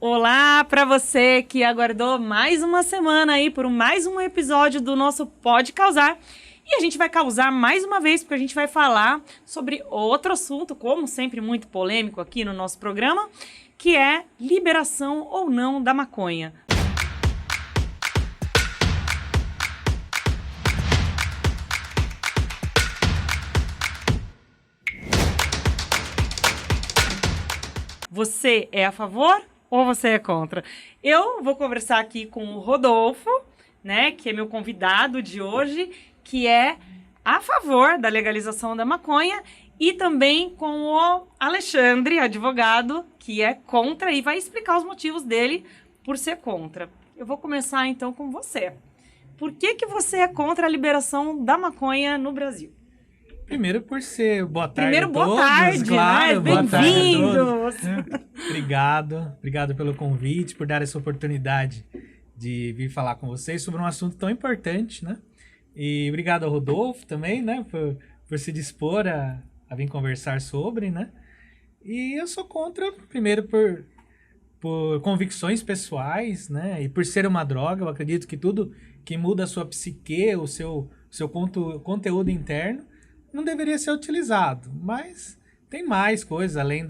Olá para você que aguardou mais uma semana aí por mais um episódio do nosso Pode Causar. E a gente vai causar mais uma vez, porque a gente vai falar sobre outro assunto, como sempre muito polêmico aqui no nosso programa, que é liberação ou não da maconha. Você é a favor ou você é contra? Eu vou conversar aqui com o Rodolfo, né, que é meu convidado de hoje, que é a favor da legalização da maconha, e também com o Alexandre, advogado, que é contra e vai explicar os motivos dele por ser contra. Eu vou começar então com você. Por que você é contra a liberação da maconha no Brasil? Primeiro por ser boa tarde Primeiro, a boa todos, tarde, claro, né? boa tarde a Bem-vindos! todos. Obrigado pelo convite, por dar essa oportunidade de vir falar com vocês sobre um assunto tão importante, né? E obrigado ao Rodolfo também, né? Por se dispor a vir conversar sobre, né? E eu sou contra, primeiro por convicções pessoais, né? E por ser uma droga, eu acredito que tudo que muda a sua psique, o seu conteúdo interno, não deveria ser utilizado, mas tem mais coisas, além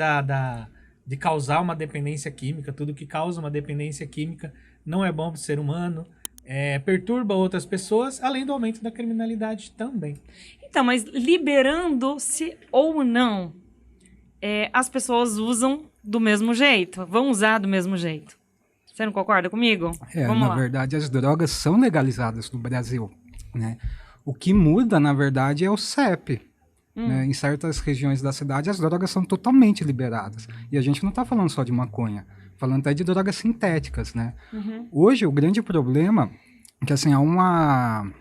de causar uma dependência química. Tudo que causa uma dependência química não é bom para o ser humano, perturba outras pessoas, além do aumento da criminalidade também. Então, mas liberando-se ou não, as pessoas usam do mesmo jeito, vão usar do mesmo jeito. Você não concorda comigo? Na verdade, as drogas são legalizadas no Brasil, né? O que muda, na verdade, é o CEP. Né? Em certas regiões da cidade, as drogas são totalmente liberadas. E a gente não está falando só de maconha, falando até de drogas sintéticas, né? Hoje, o grande problema é que, assim, há uma...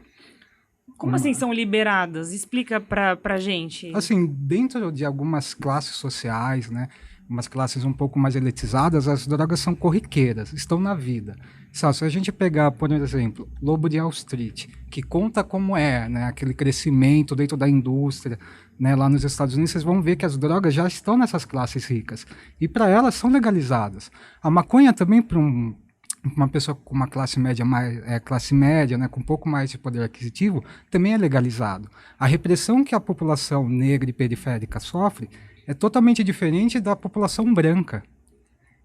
Como assim são liberadas? Explica pra gente. Assim, dentro de algumas classes sociais, né? Umas classes um pouco mais elitizadas, as drogas são corriqueiras, estão na vida. Só, se a gente pegar, por exemplo, Lobo de Wall Street, que conta como é, né, aquele crescimento dentro da indústria, né, lá nos Estados Unidos, vocês vão ver que as drogas já estão nessas classes ricas. E para elas são legalizadas. A maconha também, para uma pessoa com uma classe média, né, com um pouco mais de poder aquisitivo, também é legalizado. A repressão que a população negra e periférica sofre é totalmente diferente da população branca.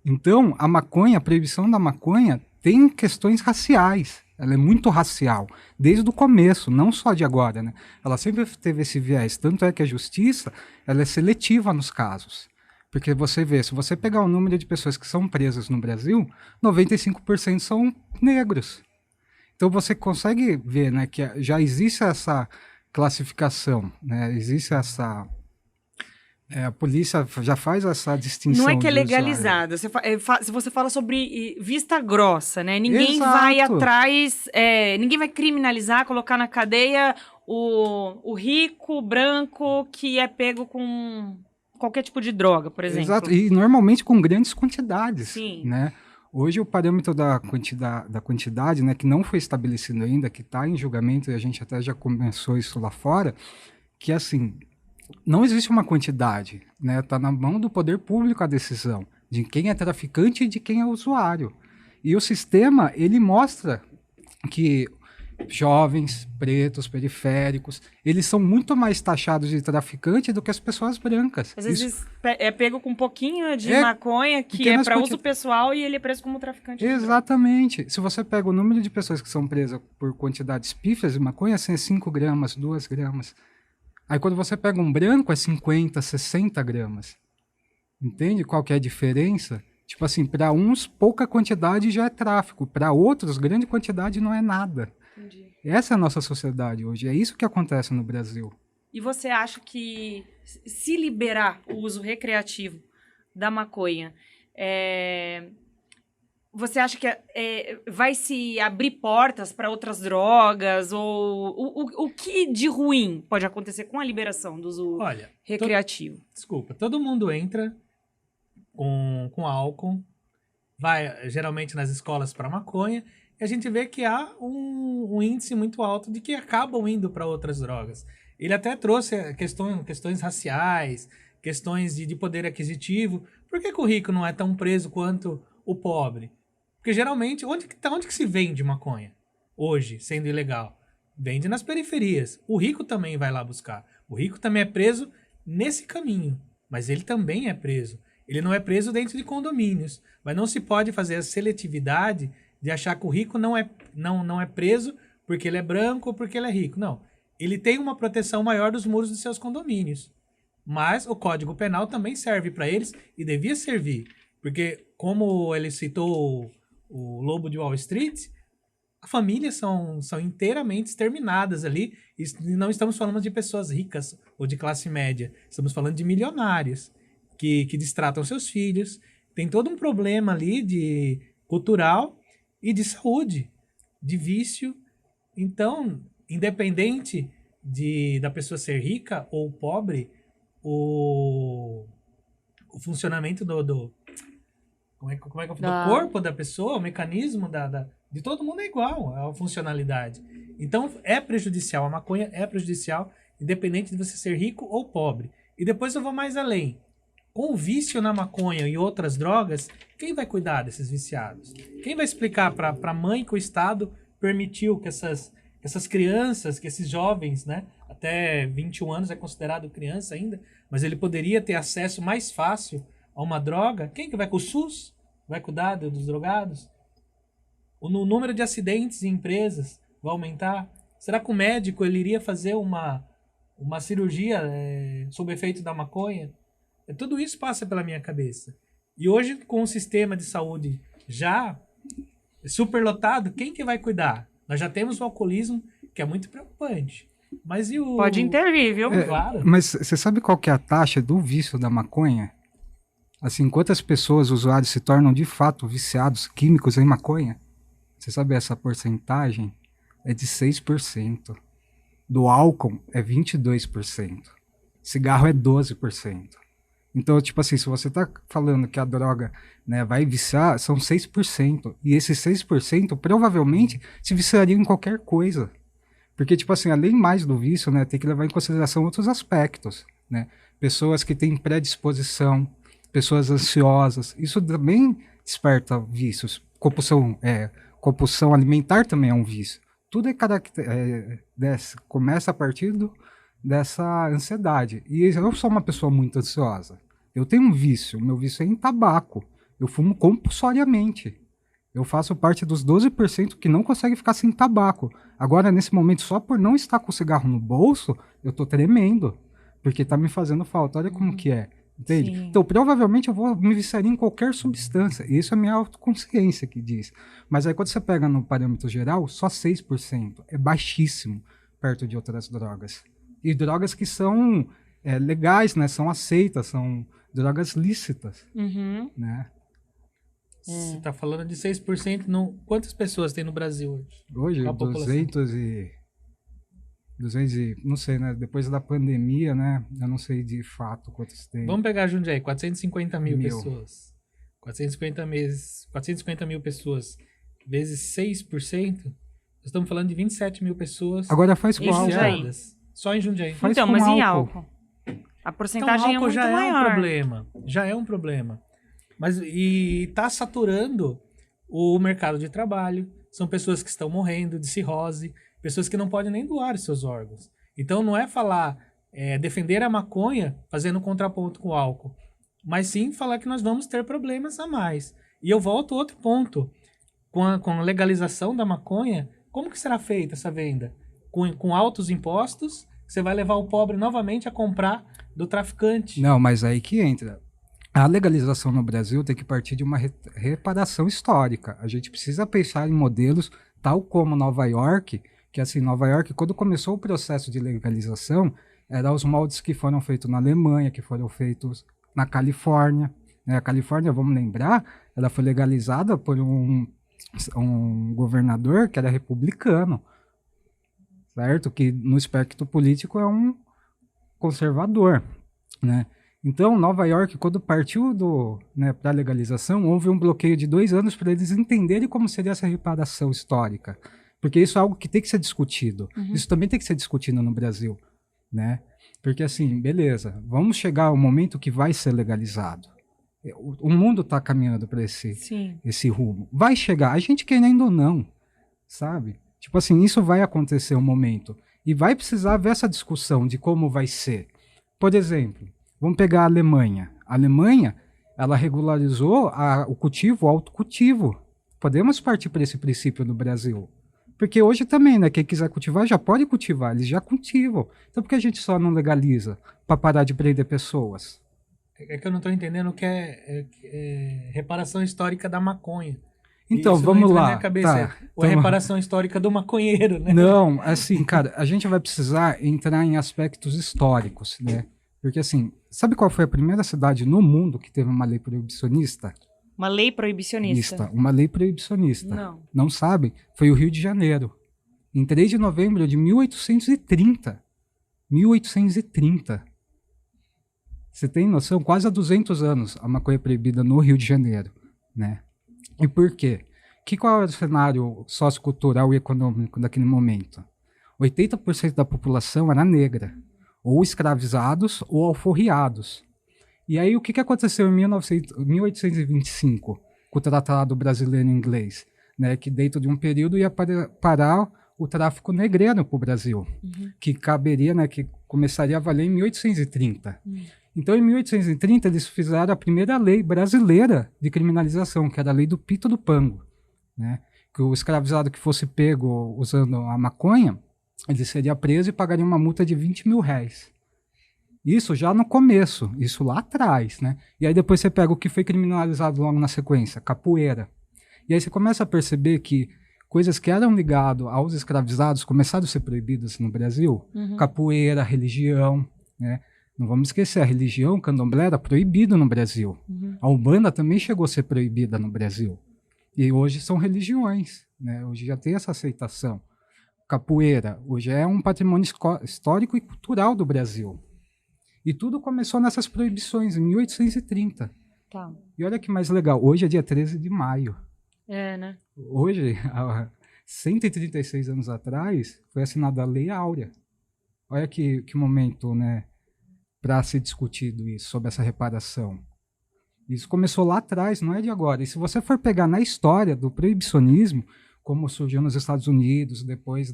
Então, a proibição da maconha tem questões raciais. Ela é muito racial, desde o começo, não só de agora, né? Ela sempre teve esse viés, tanto é que a justiça ela é seletiva nos casos. Porque você vê, se você pegar o número de pessoas que são presas no Brasil, 95% são negros. Então você consegue ver, né, que já existe essa classificação, né? Existe essa... a polícia já faz essa distinção. Não é que é legalizada. Você fala sobre vista grossa, né? Ninguém vai atrás, ninguém vai criminalizar, colocar na cadeia o rico, branco, que é pego com qualquer tipo de droga, por exemplo. Exato, e normalmente com grandes quantidades. Sim. Né? Hoje o parâmetro da quantidade, né, que não foi estabelecido ainda, que está em julgamento, e a gente até já começou isso lá fora, que assim... Não existe uma quantidade, né? Está na mão do poder público a decisão de quem é traficante e de quem é usuário. E o sistema, ele mostra que jovens, pretos, periféricos, eles são muito mais taxados de traficante do que as pessoas brancas. Às vezes é pego com um pouquinho de maconha, que é para uso pessoal, e ele é preso como traficante. Exatamente. Se você pega o número de pessoas que são presas por quantidades pífias de maconha, assim, é 5 gramas, 2 gramas. Aí quando você pega um branco é 50, 60 gramas. Entende qual que é a diferença? Tipo assim, para uns pouca quantidade já é tráfico, para outros grande quantidade não é nada. Entendi. Essa é a nossa sociedade hoje, é isso que acontece no Brasil. E você acha que se liberar o uso recreativo da maconha, você acha que vai se abrir portas para outras drogas? Ou o que de ruim pode acontecer com a liberação do uso recreativo? Todo mundo entra com álcool, vai geralmente nas escolas para maconha, e a gente vê que há um índice muito alto de que acabam indo para outras drogas. Ele até trouxe questões raciais, questões de poder aquisitivo. Por que o rico não é tão preso quanto o pobre? Porque geralmente, onde que se vende maconha hoje, sendo ilegal? Vende nas periferias. O rico também vai lá buscar. O rico também é preso nesse caminho, mas ele também é preso. Ele não é preso dentro de condomínios, mas não se pode fazer a seletividade de achar que o rico não é preso porque ele é branco ou porque ele é rico. Não. Ele tem uma proteção maior dos muros dos seus condomínios. Mas o Código Penal também serve para eles e devia servir. Porque, como ele citou o Lobo de Wall Street, as famílias são inteiramente exterminadas ali. E não estamos falando de pessoas ricas ou de classe média. Estamos falando de milionários que distratam seus filhos. Tem todo um problema ali de cultural e de saúde, de vício. Então, independente da pessoa ser rica ou pobre, o funcionamento do corpo da pessoa, o mecanismo de todo mundo é igual, a funcionalidade. Então, é prejudicial. A maconha é prejudicial, independente de você ser rico ou pobre. E depois eu vou mais além. Com o vício na maconha e outras drogas, quem vai cuidar desses viciados? Quem vai explicar para a mãe que o Estado permitiu que essas crianças, que esses jovens, né, até 21 anos é considerado criança ainda, mas ele poderia ter acesso mais fácil a uma droga? Quem que vai com o SUS? Vai cuidar dos drogados? O número de acidentes em empresas vai aumentar? Será que o médico ele iria fazer uma cirurgia sob efeito da maconha? Tudo isso passa pela minha cabeça. E hoje, com o sistema de saúde já superlotado, quem que vai cuidar? Nós já temos o alcoolismo, que é muito preocupante. Mas e o... Pode intervir, viu? Claro. Mas você sabe qual que é a taxa do vício da maconha? Assim, quantas pessoas, usuários, se tornam de fato viciados químicos em maconha? Você sabe essa porcentagem? É de 6%. Do álcool é 22%. Cigarro é 12%. Então, tipo assim, se você tá falando que a droga, né, vai viciar, são 6%. E esses 6% provavelmente se viciariam em qualquer coisa. Porque, tipo assim, além mais do vício, né, tem que levar em consideração outros aspectos, né? Pessoas que têm predisposição, pessoas ansiosas, isso também desperta vícios. Compulsão alimentar também é um vício. Tudo começa a partir dessa ansiedade. E eu sou uma pessoa muito ansiosa. Eu tenho um vício, meu vício é em tabaco. Eu fumo compulsoriamente. Eu faço parte dos 12% que não consegue ficar sem tabaco. Agora, nesse momento, só por não estar com o cigarro no bolso, eu tô tremendo. Porque tá me fazendo falta. Olha como que é. Entende? Sim. Então, provavelmente eu vou me viciar em qualquer substância. Isso é a minha autoconsciência que diz. Mas aí, quando você pega no parâmetro geral, só 6%. É baixíssimo perto de outras drogas. E drogas que são legais, né? São aceitas, são drogas lícitas. Uhum. Né? Você está falando de 6%. Quantas pessoas tem no Brasil hoje? Hoje, Qual a população? 200 e... Não sei, né? Depois da pandemia, né? Eu não sei de fato quantos tem. Vamos pegar Jundiaí, 450 mil pessoas. 450 mil pessoas vezes 6%. Nós estamos falando de 27 mil pessoas Agora faz com álcool. viciadas. Só em Jundiaí. Faz Então, com mas em álcool. álcool? A porcentagem Então, álcool é muito já maior. é um problema. Já é um problema. Mas e está saturando o mercado de trabalho. São pessoas que estão morrendo de cirrose, pessoas que não podem nem doar os seus órgãos. Então não é falar, defender a maconha fazendo contraponto com o álcool, mas sim falar que nós vamos ter problemas a mais. E eu volto a outro ponto. Com a legalização da maconha, como que será feita essa venda? Com altos impostos, você vai levar o pobre novamente a comprar do traficante. Não, mas aí que entra. A legalização no Brasil tem que partir de uma reparação histórica. A gente precisa pensar em modelos tal como Nova York, que assim, Nova York, quando começou o processo de legalização, eram os moldes que foram feitos na Alemanha, que foram feitos na Califórnia. A Califórnia, vamos lembrar, ela foi legalizada por um governador que era republicano, certo? Que no espectro político é um conservador, né? Então, Nova York, quando partiu para a legalização, houve um bloqueio de 2 anos para eles entenderem como seria essa reparação histórica. Porque isso é algo que tem que ser discutido. Uhum. Isso também tem que ser discutido no Brasil, né? Porque assim, beleza, vamos chegar ao momento que vai ser legalizado. O mundo está caminhando para Sim. esse rumo. Vai chegar, a gente querendo ou não, sabe? Tipo assim, isso vai acontecer um momento. E vai precisar ver essa discussão de como vai ser. Por exemplo, vamos pegar a Alemanha. A Alemanha, ela regularizou o cultivo, o autocultivo. Podemos partir para esse princípio no Brasil. Porque hoje também, né? Quem quiser cultivar já pode cultivar, eles já cultivam. Então por que a gente só não legaliza para parar de prender pessoas? É que eu não estou entendendo o que é reparação histórica da maconha. Então, Isso vamos não entra na lá. minha cabeça. Tá. Ou é Então, reparação histórica do maconheiro, né? não, assim, cara, a gente vai precisar entrar em aspectos históricos, né? Porque, assim, sabe qual foi a primeira cidade no mundo que teve uma lei proibicionista? Uma lei proibicionista. Uma lei proibicionista. Não. Não sabem? Foi o Rio de Janeiro. Em 3 de novembro de 1830. 1830. Você tem noção? Quase há 200 anos a maconha é proibida no Rio de Janeiro, né? E por quê? Qual era o cenário sociocultural e econômico daquele momento? 80% da população era negra, ou escravizados ou alforriados. E aí o que aconteceu em 1825 com o Tratado Brasileiro e Inglês? Né, que dentro de um período ia parar o tráfico negreiro para o Brasil, que caberia, né, que começaria a valer em 1830. Então, em 1830, eles fizeram a primeira lei brasileira de criminalização, que era a lei do Pito do Pango, né? Que o escravizado que fosse pego usando a maconha, ele seria preso e pagaria uma multa de 20 mil reais. Isso já no começo, isso lá atrás, né? E aí depois você pega o que foi criminalizado logo na sequência, capoeira. E aí você começa a perceber que coisas que eram ligadas aos escravizados começaram a ser proibidas no Brasil. Capoeira, religião, né? Não vamos esquecer, a religião candomblé era proibida no Brasil. A Umbanda também chegou a ser proibida no Brasil. E hoje são religiões, né? Hoje já tem essa aceitação. Capoeira, hoje é um patrimônio histórico e cultural do Brasil. E tudo começou nessas proibições, em 1830. Tá. E olha que mais legal, hoje é dia 13 de maio. É, né? Hoje, há 136 anos atrás, foi assinada a Lei Áurea. Olha que momento, né? Para ser discutido isso, sobre essa reparação. Isso começou lá atrás, não é de agora. E se você for pegar na história do proibicionismo, como surgiu nos Estados Unidos, depois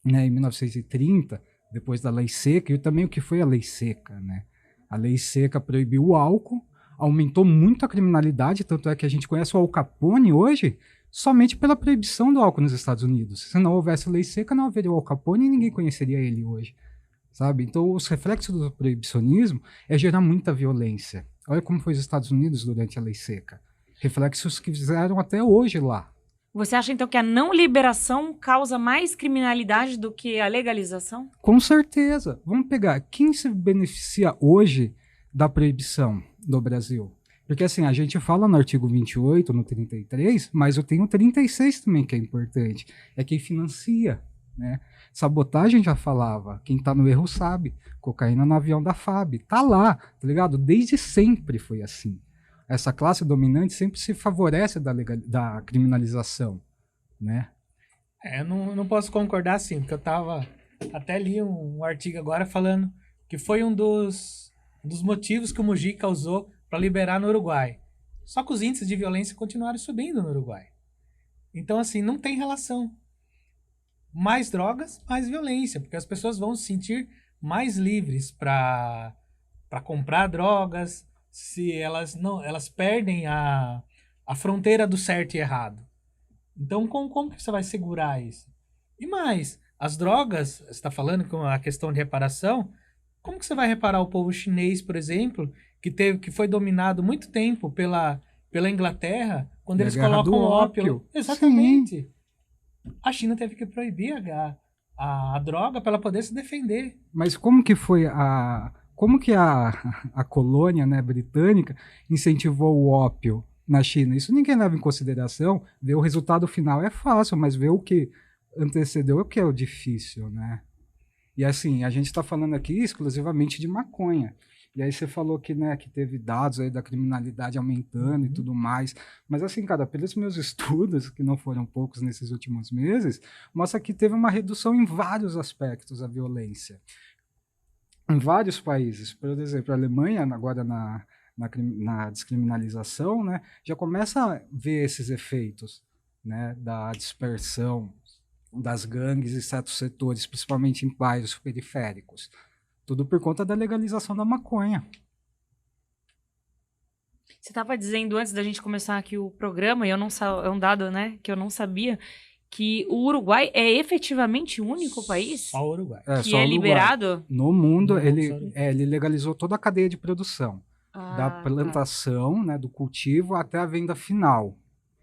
em 1930, depois da Lei Seca, e também o que foi a Lei Seca, né? A Lei Seca proibiu o álcool, aumentou muito a criminalidade, tanto é que a gente conhece o Al Capone hoje somente pela proibição do álcool nos Estados Unidos. Se não houvesse Lei Seca, não haveria o Al Capone e ninguém conheceria ele hoje. Sabe? Então, os reflexos do proibicionismo é gerar muita violência. Olha como foi os Estados Unidos durante a Lei Seca. Reflexos que fizeram até hoje lá. Você acha, então, que a não liberação causa mais criminalidade do que a legalização? Com certeza. Vamos pegar. Quem se beneficia hoje da proibição no Brasil? Porque, assim, a gente fala no artigo 28, no 33, mas eu tenho o 36 também, que é importante. É quem financia, né? Sabotagem já falava, quem tá no erro sabe, cocaína no avião da FAB, tá lá, tá ligado? Desde sempre foi assim. Essa classe dominante sempre se favorece da criminalização, né? Eu não posso concordar assim, porque eu até li um artigo agora falando que foi um dos motivos que o Mujica usou para liberar no Uruguai. Só que os índices de violência continuaram subindo no Uruguai. Então, assim, não tem relação. Mais drogas, mais violência, porque as pessoas vão se sentir mais livres para comprar drogas, se elas perdem a fronteira do certo e errado. Então, como que você vai segurar isso? E mais, as drogas, você está falando com a questão de reparação, como que você vai reparar o povo chinês, por exemplo, que foi dominado muito tempo pela Inglaterra, quando eles colocam o ópio? Exatamente. Sim. A China teve que proibir a droga para ela poder se defender. Mas como que foi a colônia, né, britânica incentivou o ópio na China? Isso ninguém leva em consideração. Ver o resultado final é fácil, mas ver o que antecedeu é o que é o difícil, né? E assim, a gente está falando aqui exclusivamente de maconha. E aí você falou que, né, que teve dados aí da criminalidade aumentando e tudo mais. Mas assim, cara, pelos meus estudos, que não foram poucos nesses últimos meses, mostra que teve uma redução em vários aspectos da violência. Em vários países. Por exemplo, a Alemanha, agora na na descriminalização, né, já começa a ver esses efeitos, né, da dispersão das gangues em certos setores, principalmente em bairros periféricos. Tudo por conta da legalização da maconha. Você estava dizendo antes da gente começar aqui o programa, e eu não é um dado, né, que eu não sabia, que o Uruguai é efetivamente o único país Só o Uruguai. que é liberado? No mundo, No mundo, ele legalizou toda a cadeia de produção, da Tá. plantação, né, do cultivo até a venda final.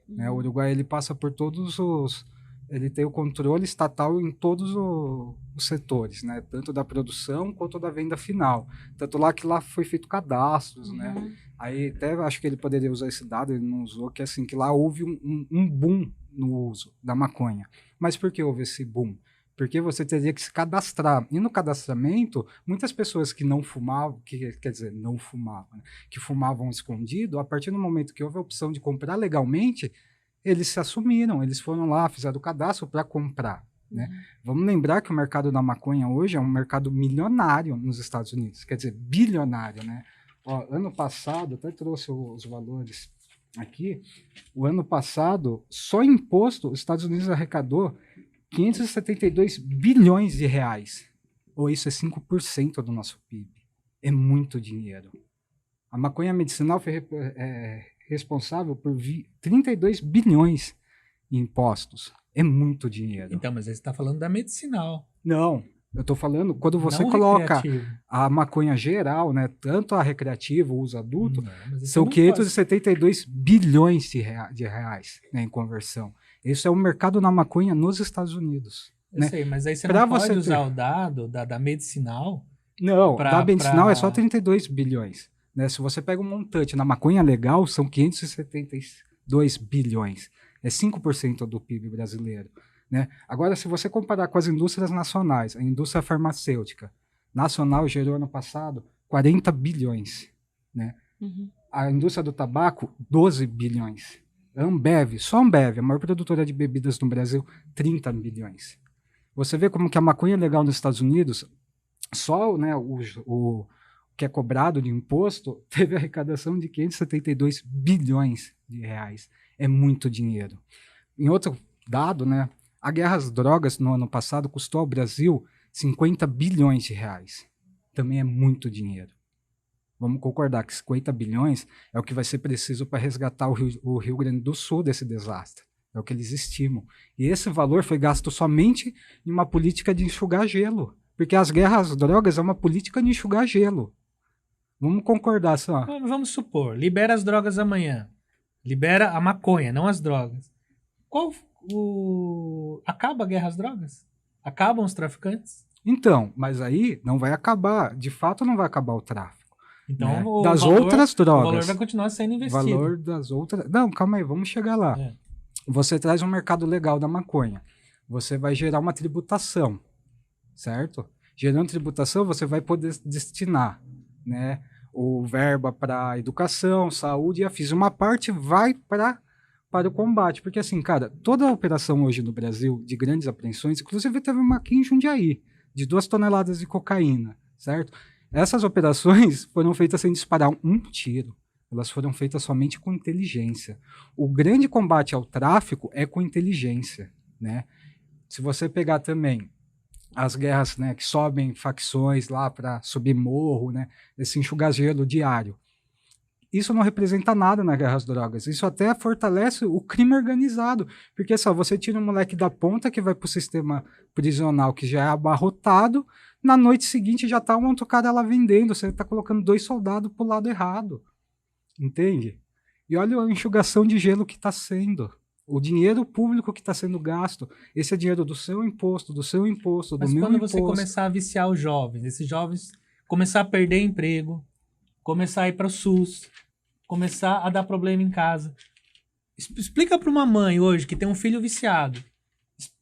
Né? O Uruguai ele passa por todos os... Ele tem o controle estatal em todos os setores, né? Tanto da produção quanto da venda final. Tanto lá que lá foi feito cadastros, né? Aí até acho que ele poderia usar esse dado, ele não usou, que assim, que lá houve um boom no uso da maconha. Mas por que houve esse boom? Porque você teria que se cadastrar. E no cadastramento, muitas pessoas que não fumavam, quer dizer, não fumavam, né? Que fumavam escondido, a partir do momento que houve a opção de comprar legalmente, eles se assumiram, eles foram lá, fizeram o cadastro para comprar. Né? Vamos lembrar que o mercado da maconha hoje é um mercado milionário nos Estados Unidos, quer dizer, bilionário. Né? Ó, ano passado, até trouxe os valores aqui, o ano passado, só em imposto, os Estados Unidos arrecadou 572 bilhões de reais. Ou isso é 5% do nosso PIB. É muito dinheiro. A maconha medicinal foi responsável por 32 bilhões em impostos. É muito dinheiro. Então, mas aí você está falando da medicinal. Não, eu estou falando quando você não coloca recreativo. a maconha geral, né, tanto a recreativa, o uso adulto, Não, mas isso são não 572 bilhões de reais, né, em conversão. Isso é o mercado na maconha nos Estados Unidos. Eu Né? sei, mas aí você Pra não pode você usar ter- o dado da medicinal. Não, da medicinal é só pra- 32 bilhões. Né? Se você pega um montante na maconha legal, são 572 bilhões. É 5% do PIB brasileiro. Né? Agora, se você comparar com as indústrias nacionais, a indústria farmacêutica nacional gerou ano passado 40 bilhões. Né? A indústria do tabaco, 12 bilhões. A Ambev, só a Ambev, a maior produtora de bebidas no Brasil, 30 bilhões. Você vê como que a maconha legal nos Estados Unidos, só, né, o que é cobrado de imposto, teve arrecadação de 572 bilhões de reais. É muito dinheiro. Em outro dado, né, a guerra às drogas no ano passado custou ao Brasil 50 bilhões de reais. Também é muito dinheiro. Vamos concordar que 50 bilhões é o que vai ser preciso para resgatar o Rio Grande do Sul desse desastre. É o que eles estimam. E esse valor foi gasto somente em uma política de enxugar gelo. Porque as guerras às drogas é uma política de enxugar gelo. Vamos concordar só. Vamos supor, libera as drogas amanhã. Libera a maconha, não as drogas. Acaba a guerra às drogas? Acabam os traficantes? Então, mas aí não vai acabar. De fato, não vai acabar o tráfico. Então, né? o Das valor, outras o valor drogas. vai continuar sendo O investido. valor das outras... Não, calma aí, vamos chegar lá. É. Você traz um mercado legal da maconha. Você vai gerar uma tributação, certo? Gerando tributação, você vai poder destinar, né, o verba para educação, saúde e afins. Uma parte vai para o combate. Porque assim, cara, toda a operação hoje no Brasil de grandes apreensões, inclusive teve uma aqui em Jundiaí, de 2 toneladas de cocaína, certo? Essas operações foram feitas sem disparar um tiro. Elas foram feitas somente com inteligência. O grande combate ao tráfico é com inteligência, né? Se você pegar também as guerras, né, que sobem facções lá para subir morro, né, esse enxugar-gelo diário, isso não representa nada na guerra às drogas. Isso até fortalece o crime organizado. Porque só você tira um moleque da ponta que vai para o sistema prisional que já é abarrotado, na noite seguinte já está um outro cara lá vendendo. Você está colocando 2 soldados para o lado errado. Entende? E olha a enxugação de gelo que está sendo. O dinheiro público que está sendo gasto. Esse é dinheiro do seu imposto, do meu imposto. Mas quando você começar a viciar os jovens, esses jovens começar a perder emprego, começar a ir para o SUS, começar a dar problema em casa. Explica para uma mãe hoje que tem um filho viciado.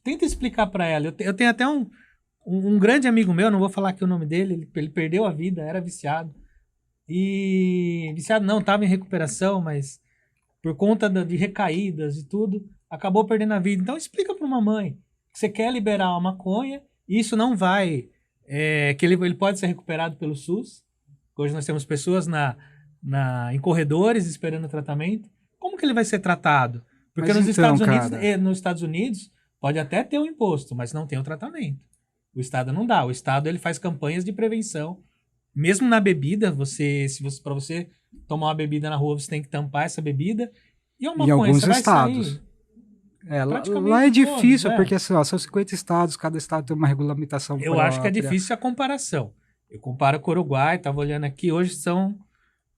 Tenta explicar para ela. Eu tenho até um grande amigo meu, não vou falar aqui o nome dele, ele perdeu a vida, era viciado. E viciado não, estava em recuperação, mas por conta de recaídas e tudo, acabou perdendo a vida. Então explica para uma mãe que você quer liberar a maconha, e isso não vai... que ele pode ser recuperado pelo SUS. Hoje nós temos pessoas em corredores esperando tratamento, como que ele vai ser tratado? Porque Mas então, nos Estados Unidos pode até ter um imposto, mas não tem o tratamento. O Estado não dá. O Estado ele faz campanhas de prevenção. Mesmo na bebida, para você tomar uma bebida na rua, você tem que tampar essa bebida. E uma Em maconha, alguns você vai estados. sair Lá é todos, difícil, é. porque assim, ó, são 50 estados, cada estado tem uma regulamentação Eu acho que é própria. difícil a comparação. Eu comparo com o Uruguai, estava olhando aqui, hoje são,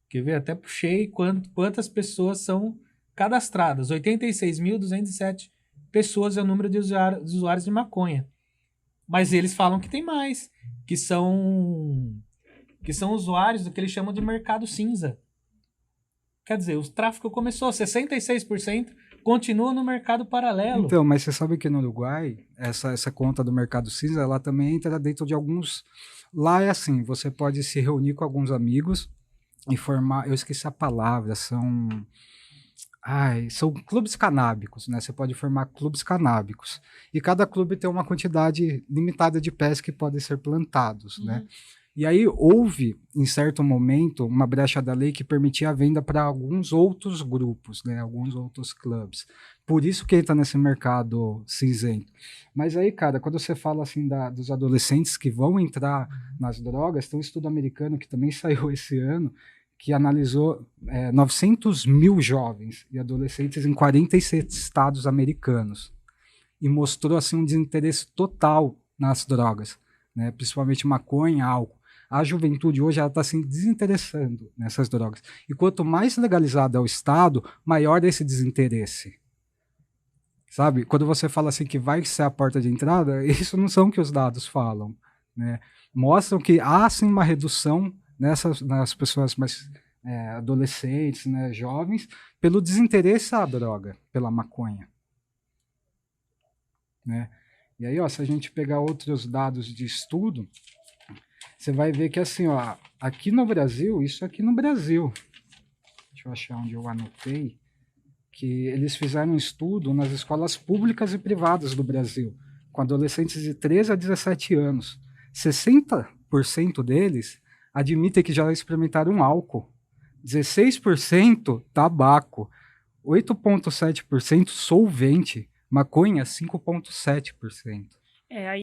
quer ver, até puxei quantas pessoas são cadastradas. 86.207 pessoas é o número de usuários de maconha. Mas eles falam que tem mais, que são usuários do que eles chamam de mercado cinza. Quer dizer, o tráfico começou, 66% continua no mercado paralelo. Então, mas você sabe que no Uruguai, essa conta do mercado cinza, ela também entra dentro de alguns... Lá é assim, você pode se reunir com alguns amigos e formar... Eu esqueci a palavra, são clubes canábicos, né? Você pode formar clubes canábicos. E cada clube tem uma quantidade limitada de pés que podem ser plantados, né? E aí houve, em certo momento, uma brecha da lei que permitia a venda para alguns outros grupos, né? Alguns outros clubes. Por isso que entra nesse mercado cinzento. Mas aí, cara, quando você fala assim dos adolescentes que vão entrar nas drogas, tem um estudo americano que também saiu esse ano, que analisou 900 mil jovens e adolescentes em 47 estados americanos e mostrou assim um desinteresse total nas drogas, né? Principalmente maconha, álcool. A juventude hoje está se desinteressando nessas drogas. E quanto mais legalizado é o Estado, maior é esse desinteresse. Sabe? Quando você fala assim que vai ser a porta de entrada, isso não são o que os dados falam, né? Mostram que há sim uma redução nas pessoas mais adolescentes, né, jovens, pelo desinteresse à droga, pela maconha, né? E aí, ó, se a gente pegar outros dados de estudo, você vai ver que assim, ó, aqui no Brasil, isso aqui no Brasil, deixa eu achar onde eu anotei, que eles fizeram um estudo nas escolas públicas e privadas do Brasil, com adolescentes de 13 a 17 anos. 60% deles admitem que já experimentaram álcool, 16% tabaco, 8,7% solvente, maconha 5,7%. Aí